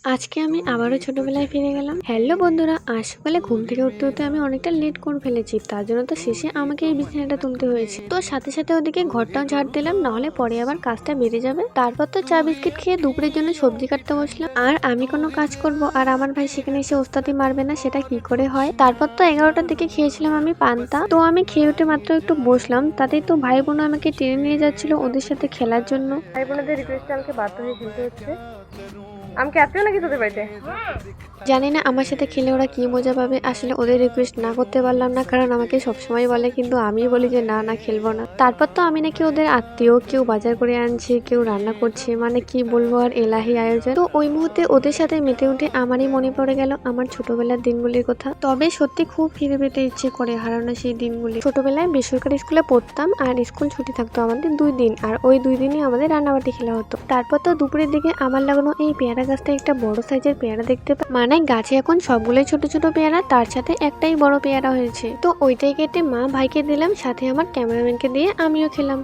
আজকে আমি আবারও ছোটবেলায় ফিরে গেলাম। হ্যালো বন্ধুরা, আজ সকালে ঘুম থেকে উঠতে উঠতে আমি অনেকটা লেট করে ফেলেছি, তার জন্য তো শেষে আমাকে এই বিছানাটা তুলতে হয়েছে। তো সাথে সাথে ওদিকে ঘরটাও ঝাড় দিলাম, নাহলে পরে আবার কাজটা বেড়ে যাবে। তারপর তো চা বিস্কিট খেয়ে দুপুরের জন্য সবজি কাটতে বসলাম। আর আমি কোনো কাজ করব আর আমার ভাই সেখানে এসে ওস্তাদি মারবে না, সেটা কি করে হয়। তারপর তো 11টার দিকে খেয়েছিলাম আমি পান্তা। তো আমি খেয়ে উঠে মাত্র একটু বসলাম, তাতেই তো ভাই বোন আমাকে টেনে নিয়ে যাচ্ছিল ওদের সাথে খেলার জন্য। ভাই বোনদের রিকোয়েস্টে আমাকে বাধ্য হয়ে খেলতে হচ্ছে। আমাকে এতও নাকি তোদের বাড়িতে? জানি না আমার সাথে খেলে ওরা কি মজা পাবে। আসলে ওদের রিকোয়েস্ট না করতে পারলাম না, কারণ আমাকে সবসময় বলে, কিন্তু আমি বলি যে না না খেলবো না। তারপর তো আমি নাকি ওদের আত্মীয়, কেউ বাজার করে আনছে, কেউ রান্না করছে, মানে কি বলবো আর, এলাহি আয়োজন। তো ওই মুহূর্তে ওদের সাথে মেতে উঠে আমারই মনে পড়ে গেল আমার ছোটবেলার দিনগুলির কথা। তবে সত্যি খুব ফিরে পেতে ইচ্ছে করে হারানো সেই দিনগুলি। ছোটবেলায় বেসরকারি স্কুলে পড়তাম আর স্কুল ছুটি থাকতো আমাদের 2 দিন, আর ওই 2 দিনই আমাদের রান্নাবাটি খেলা হতো। তারপর তো দুপুরের দিকে আমার লাগানো এই পেয়ারা গাছটা একটা বড় সাইজের পেয়ারা দেখতে পাই। মানে গাছে এখন সবগুলোই ছোট ছোট পেয়ারা, তার সাথে একটাই বড় পেয়ারা হয়েছে। তো ওইটাই কেটে মা ভাইকে দিলাম, সাথে আমার ক্যামেরাম্যানকে দিয়ে আমিও খেলাম।